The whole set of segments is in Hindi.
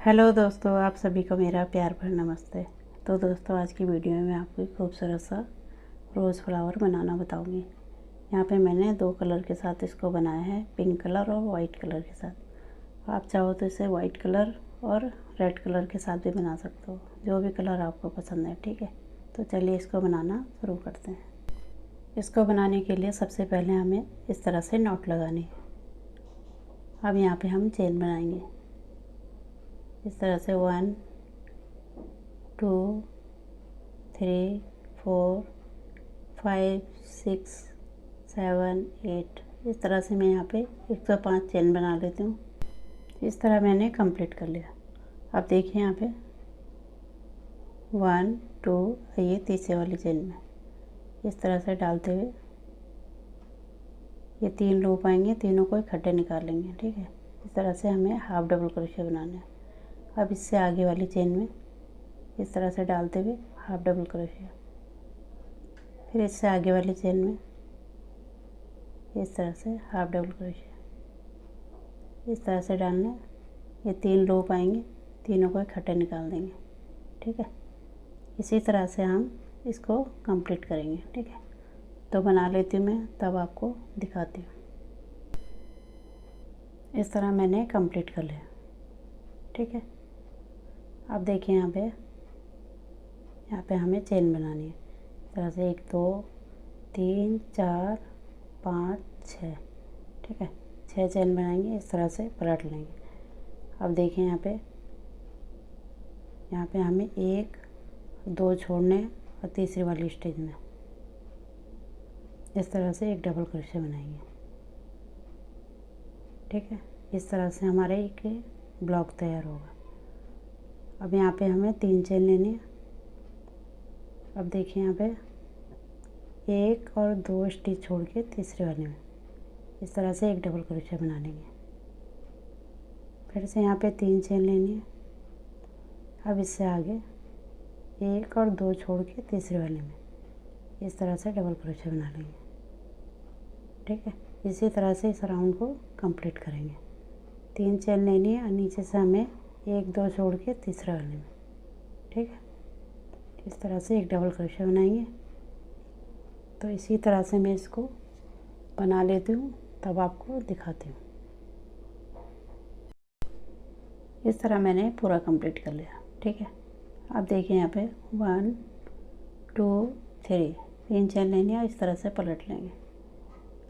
हेलो दोस्तों, आप सभी को मेरा प्यार भरा नमस्ते। तो दोस्तों, आज की वीडियो में मैं आपको एक खूबसूरत सा रोज़ फ्लावर बनाना बताऊंगी। यहाँ पे मैंने दो कलर के साथ इसको बनाया है, पिंक कलर और वाइट कलर के साथ। आप चाहो तो इसे वाइट कलर और रेड कलर के साथ भी बना सकते हो, जो भी कलर आपको पसंद है। ठीक है, तो चलिए इसको बनाना शुरू करते हैं। इसको बनाने के लिए सबसे पहले हमें इस तरह से नॉट लगानी है। अब यहाँ पे हम चेन बनाएंगे इस तरह से 1 2 3 4 5 6 7 8। इस तरह से मैं यहाँ पे 105 चेन बना लेती हूँ। इस तरह मैंने कंप्लीट कर लिया। अब देखिए यहाँ पे 1 2, ये तीसरे वाली चेन में इस तरह से डालते हुए ये 3 लूप आएंगे, तीनों को इकट्ठे निकाल लेंगे। ठीक है, इस तरह से हमें हाफ डबल क्रोशिया बनाना है। अब इससे आगे वाली चेन में इस तरह से डालते हुए हाफ डबल क्रोशिया, फिर इससे आगे वाली चेन में इस तरह से हाफ डबल क्रोशिया, इस तरह से डालना। ये 3 लूप आएंगे, तीनों को इकट्ठे निकाल देंगे। ठीक है, इसी तरह से हम इसको कंप्लीट करेंगे। ठीक है, तो बना लेती हूँ मैं, तब आपको दिखाती हूँ। इस तरह मैंने कंप्लीट कर लिया। ठीक है, अब देखिए यहाँ पे हमें चेन बनानी है इस तरह से 1 2 3 4 5 6। ठीक है, 6 चेन बनाएंगे, इस तरह से पलट लेंगे। अब देखिए यहाँ पे हमें 1 2 छोड़ने और तीसरी वाली स्टेज में इस तरह से एक डबल क्रोशिया बनाएंगे। ठीक है, इस तरह से हमारे एक ब्लॉक तैयार होगा। अब यहाँ पे हमें 3 चेन लेनी है। अब देखिए यहाँ पे 1 और 2 स्टिच छोड़ के तीसरे वाले में इस तरह से एक डबल क्रोशिया बना लेंगे। फिर से यहाँ पे 3 चेन लेनी है। अब इससे आगे 1 और 2 छोड़ के तीसरे वाले में इस तरह से डबल क्रोशिया बना लेंगे। ठीक है, इसी तरह से इस राउंड को कंप्लीट करेंगे। 3 चेन लेनी है और नीचे से हमें 1 2 छोड़ के तीसरे वाले में। ठीक है, इस तरह से एक डबल क्रोशिया बनाएंगे। तो इसी तरह से मैं इसको बना लेती हूँ, तब आपको दिखाती हूँ। इस तरह मैंने पूरा कंप्लीट कर लिया। ठीक है, अब देखिए यहाँ पे 1 2 3 3 चेन लेनी है, इस तरह से पलट लेंगे।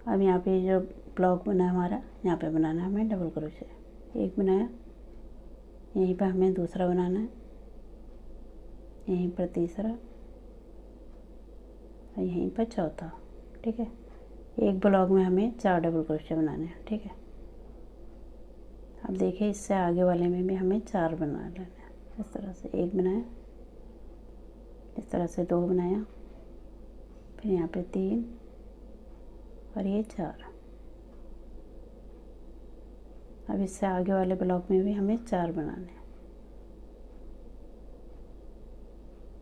अब यहाँ पे जो ब्लॉक बना है हमारा, यहाँ पे बनाना है हमें डबल क्रोशिया। एक बनाया, यहीं पर हमें दूसरा बनाना है, यहीं पर तीसरा और यहीं पर चौथा। ठीक है, एक ब्लॉक में हमें 4 डबल क्रोशिया बनाने हैं। ठीक है, अब देखिए इससे आगे वाले में भी हमें 4 बना लेना है। इस तरह से 1 बनाया, इस तरह से 2 बनाया, फिर यहाँ पे 3 और ये 4। अब इससे आगे वाले ब्लॉक में भी हमें 4 बनाने हैं।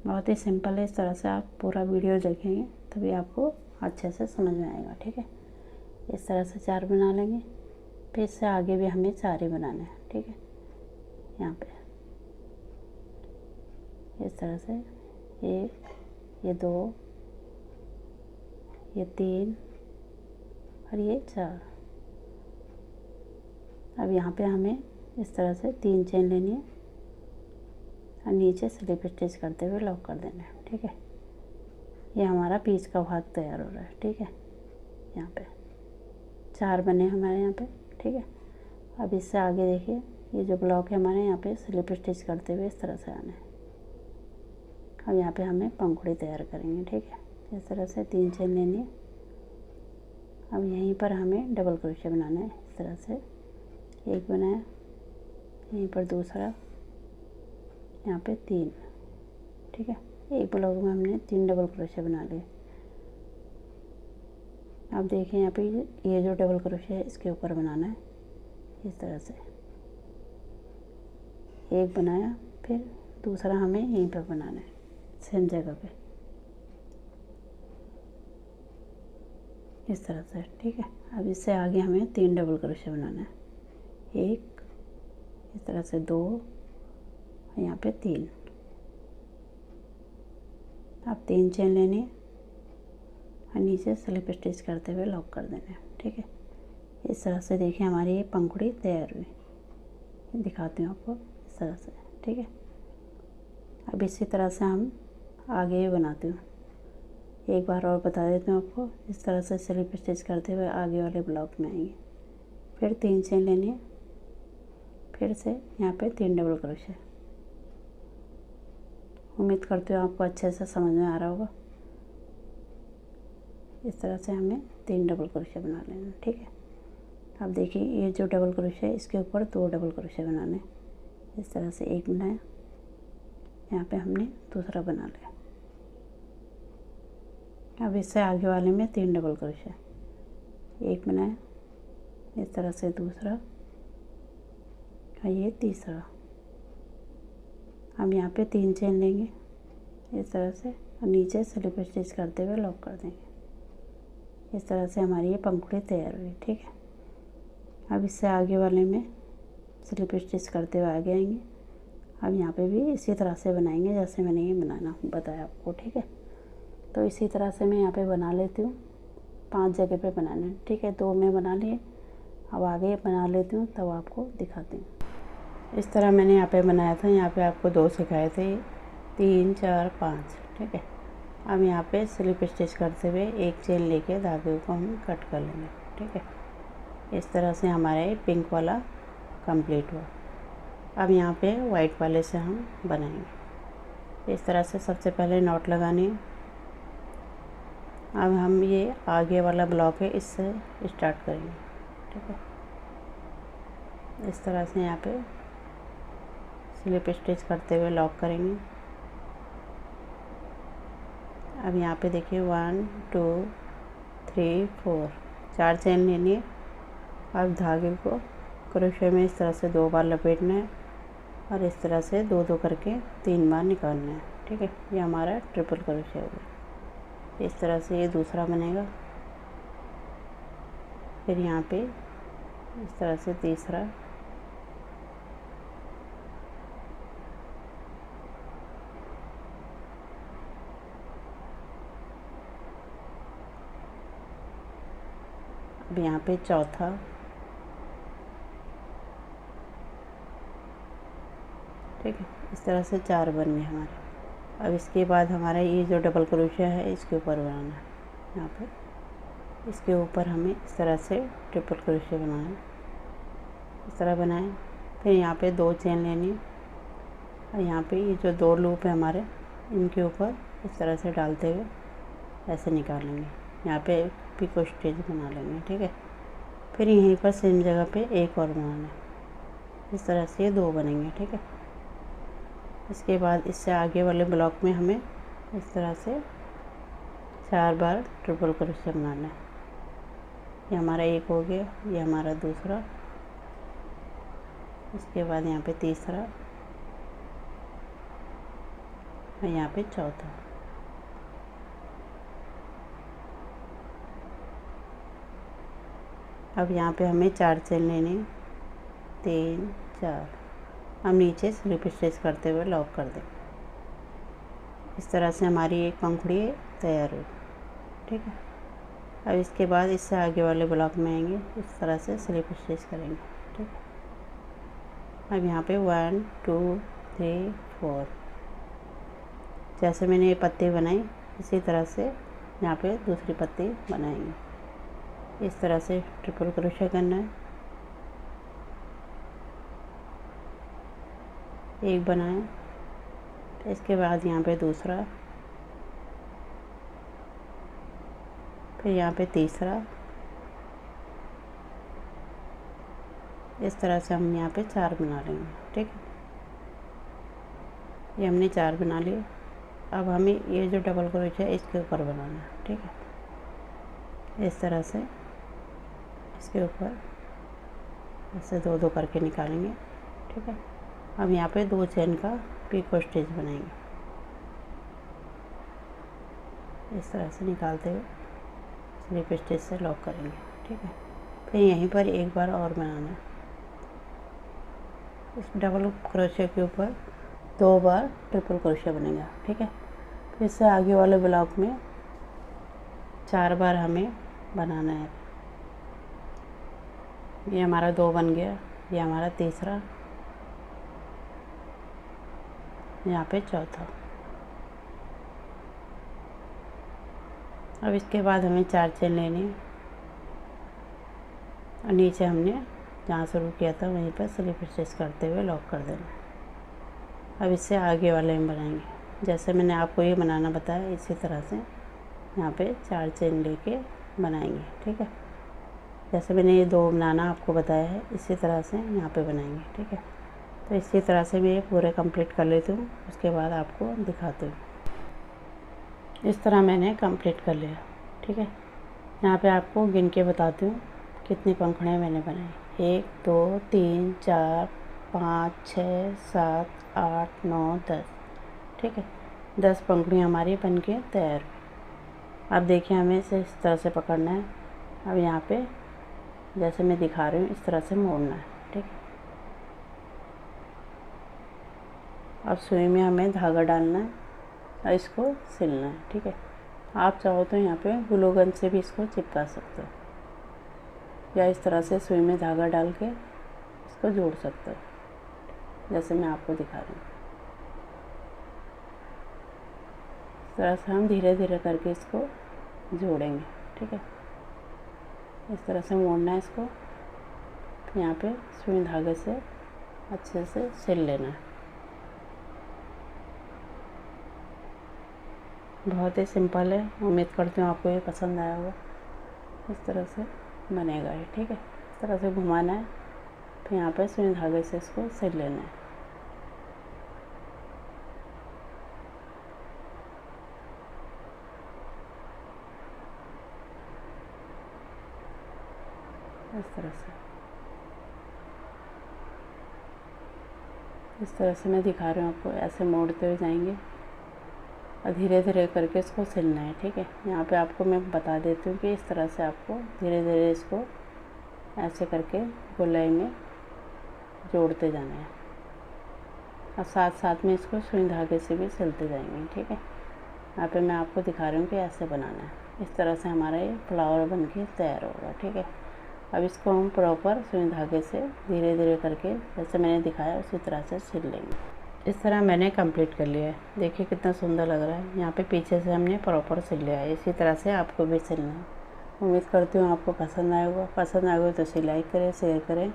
बहुत ही सिंपल है। इस तरह से आप पूरा वीडियो देखेंगे तभी आपको अच्छे से समझ में आएगा। ठीक है, इस तरह से 4 बना लेंगे, फिर इससे आगे भी हमें 4 ही बनाने हैं। ठीक है, यहाँ पे इस तरह से 1 ये 2 ये 3 और ये 4। अब यहाँ पे हमें इस तरह से 3 चेन लेनी है और नीचे स्लिप स्टिच करते हुए लॉक कर देना है। ठीक है, ये हमारा पीच का भाग तैयार हो रहा है। ठीक है, यहाँ पे 4 बने हमारे यहाँ पे। ठीक है, अब इससे आगे देखिए ये जो ब्लॉक है हमारे, यहाँ पे स्लिप स्टिच करते हुए इस तरह से आना है। अब यहाँ पे हमें पंखुड़ी तैयार करेंगे। ठीक है, इस तरह से 3 चेन लेनी है। अब यहीं पर हमें डबल क्रोशिया बनाना है। इस तरह से 1 बनाया, यहीं पर दूसरा, यहाँ पे 3। ठीक है, एक ब्लॉक में हमने 3 डबल क्रोशिया बना लिए। अब देखें यहाँ पे ये जो डबल क्रोशिया है इसके ऊपर बनाना है। इस तरह से 1 बनाया, फिर दूसरा हमें यहीं पर बनाना है सेम जगह पे, इस तरह से। ठीक है, अब इससे आगे हमें 3 डबल क्रोशिया बनाना है। 1 इस तरह से, 2 यहाँ पे 3। अब 3 चेन लेनी है और नीचे स्लिप स्टिच करते हुए लॉक कर देना है। ठीक है, इस तरह से देखिए हमारी ये पंखुड़ी तैयार हुई। दिखाती हूँ आपको इस तरह से। ठीक है, अब इसी तरह से हम आगे बनाती हूँ। एक बार और बता देती हूँ आपको। इस तरह से स्लिप स्टिच करते हुए आगे वाले ब्लॉक में आएंगे। फिर 3 चेन लेनी है, फिर से यहाँ पे 3 डबल क्रोशे। उम्मीद करती हूँ आपको अच्छे से समझ में आ रहा होगा। इस तरह से हमें 3 डबल क्रोशे बना लेना। ठीक है, अब देखिए ये जो डबल क्रोशे है इसके ऊपर 2 डबल क्रोशे बनाने। इस तरह से एक बनाया, यहाँ पे हमने दूसरा बना लिया। अब इससे आगे वाले में 3 डबल क्रोशे, एक बनाया, इस तरह से दूसरा और ये तीसरा। हम यहाँ पे 3 चेन लेंगे इस तरह से और नीचे स्लिप स्टिच करते हुए लॉक कर देंगे। इस तरह से हमारी ये पंखुड़ी तैयार हुई। ठीक है, अब इससे आगे वाले में स्लिप स्टिच करते हुए आगे आएंगे। अब यहाँ पे भी इसी तरह से बनाएंगे जैसे मैंने ये बनाना बताया आपको। ठीक है, तो इसी तरह से मैं यहाँ पे बना लेती हूँ। 5 जगह पे बनाना है। ठीक है, 2 में बना लिए, अब आगे बना लेती हूँ तब आपको दिखाती हूँ। इस तरह मैंने यहाँ पे बनाया था। यहाँ पे आपको 2 सिखाए थे, 3 4 5। ठीक है, अब यहाँ पे स्लिप स्टिच करते हुए एक चेन लेके धागे को हम कट कर लेंगे। ठीक है, इस तरह से हमारा ये पिंक वाला कंप्लीट हुआ। अब यहाँ पे वाइट वाले से हम बनाएंगे। इस तरह से सबसे पहले नॉट लगानी है। अब हम ये आगे वाला ब्लॉक है इससे स्टार्ट करेंगे। ठीक है, इस तरह से यहाँ पे स्लिप स्टिच करते हुए लॉक करेंगे। अब यहाँ पे देखिए 1 2 3 4 4 चेन लेनी है। अब धागे को क्रोशे में इस तरह से 2 बार लपेटना है और इस तरह से 2 करके 3 बार निकालना है। ठीक है, ये हमारा ट्रिपल क्रोशे हो गया। इस तरह से ये दूसरा बनेगा। फिर यहाँ पे इस तरह से तीसरा, अब यहाँ पे चौथा, ठीक है, इस तरह से 4 बन गए हमारे। अब इसके बाद हमारा ये जो डबल क्रोशिया है इसके ऊपर बनाना है। यहाँ पे इसके ऊपर हमें इस तरह से ट्रिपल क्रोशिया बनाना है। इस तरह बनाएं। फिर यहाँ पे 2 चेन लेनी और यहाँ पे ये जो 2 लूप है हमारे इनके ऊपर इस तरह से डालते हुए ऐसे निकालेंगे। यहाँ पे पिको स्टिच बना लेंगे। ठीक है, फिर यहीं पर सेम जगह पे एक और बनाना है। इस तरह से ये 2 बनेंगे। ठीक है, इसके बाद इससे आगे वाले ब्लॉक में हमें इस तरह से 4 बार ट्रिपल क्रोशिया बनाना है। ये हमारा एक हो गया, ये हमारा दूसरा, इसके बाद यहाँ पे तीसरा और यहाँ पे चौथा। अब यहाँ पे हमें 4 चेन लेने, 3 4। हम नीचे स्लिप स्टिच करते हुए लॉक कर दें। इस तरह से हमारी एक पंखुड़ी तैयार हुई। ठीक है, अब इसके बाद इससे आगे वाले ब्लॉक में आएंगे, इस तरह से स्लिप स्टिच करेंगे। ठीक है, अब यहाँ पे 1 2 3 4 जैसे मैंने ये पत्ती बनाई इसी तरह से यहाँ पे दूसरी पत्ती बनाएंगे। इस तरह से ट्रिपल क्रोशिया करना है। एक बनाया, इसके बाद यहाँ पे दूसरा, फिर यहाँ पे तीसरा। इस तरह से हम यहाँ पे 4 बना लेंगे। ठीक है, ये हमने 4 बना लिए। अब हमें ये जो डबल क्रोशिया है इसके ऊपर बनाना है। ठीक है, इस तरह से इसके ऊपर ऐसे 2 करके निकालेंगे। ठीक है, अब यहाँ पे 2 चेन का पिको स्टिच बनाएंगे। इस तरह से निकालते हुए स्लिप स्टिच से लॉक करेंगे। ठीक है, फिर यहीं पर एक बार और बनाना है। इस डबल क्रोशिया के ऊपर 2 बार ट्रिपल क्रोशिया बनेगा। ठीक है, फिर इससे आगे वाले ब्लॉक में 4 बार हमें बनाना है। ये हमारा 2 बन गया, ये हमारा तीसरा, यहाँ पे चौथा। अब इसके बाद हमें 4 चेन लेनी है और नीचे हमने जहाँ शुरू किया था वहीं पर स्लिप स्टिच करते हुए लॉक कर देना। अब इससे आगे वाले हम बनाएंगे। जैसे मैंने आपको ये बनाना बताया इसी तरह से यहाँ पे 4 चेन लेके बनाएंगे। ठीक है, जैसे मैंने ये 2 बनाना आपको बताया है इसी तरह से यहाँ पे बनाएंगे। ठीक है, तो इसी तरह से मैं ये पूरे कंप्लीट कर लेती हूँ, उसके बाद आपको दिखाती हूँ। इस तरह मैंने कंप्लीट कर लिया। ठीक है, यहाँ पे आपको गिन के बताती हूँ कितनी पंखुड़ियाँ मैंने बनाई। 1 2 3 4 5 6 7 8 9 10। ठीक है, 10 पंखुड़ियाँ हमारी बन के तैयार। अब देखिए हमें इसे इस तरह से पकड़ना है। अब यहाँ पे जैसे मैं दिखा रही हूँ इस तरह से मोड़ना है। ठीक है, अब सुई में हमें धागा डालना है और इसको सिलना है। ठीक है, आप चाहो तो यहाँ पे ग्लू गन से भी इसको चिपका सकते हो या इस तरह से सुई में धागा डाल के इसको जोड़ सकते हो, जैसे मैं आपको दिखा रही हूँ। इस तरह से हम धीरे धीरे करके इसको जोड़ेंगे। ठीक है, इस तरह से मोड़ना है इसको, यहाँ पे सुई धागे से अच्छे से सिल लेना है। बहुत ही सिंपल है, उम्मीद करती हूँ आपको ये पसंद आया होगा। इस तरह से बनेगा ये। ठीक है, इस तरह से घुमाना है, फिर यहाँ पे सुई धागे से इसको सिल लेना है। इस तरह से मैं दिखा रही हूँ आपको, ऐसे मोड़ते हुए जाएंगे और धीरे धीरे करके इसको सिलना है। ठीक है, यहाँ पे आपको मैं बता देती हूँ कि इस तरह से आपको धीरे धीरे इसको ऐसे करके गोलाई में जोड़ते जाना है और साथ साथ में इसको सुई धागे से भी सिलते जाएंगे। ठीक है, यहाँ पे मैं आपको दिखा रही हूँ कि ऐसे बनाना है। इस तरह से हमारा ये फ्लावर बन के तैयार होगा। ठीक है, अब इसको हम प्रॉपर सुई धागे से धीरे धीरे करके जैसे मैंने दिखाया उसी तरह से सिल लेंगे। इस तरह मैंने कंप्लीट कर लिया है। देखिए कितना सुंदर लग रहा है। यहाँ पे पीछे से हमने प्रॉपर सिल लिया है। इसी तरह से आपको भी सिलना है। उम्मीद करती हूँ आपको पसंद आएगा। पसंद आएगा तो इसे लाइक करें, शेयर करें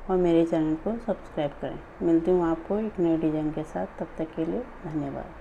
और मेरे चैनल को सब्सक्राइब करें। मिलती हूँ आपको एक नए डिज़ाइन के साथ। तब तक के लिए धन्यवाद।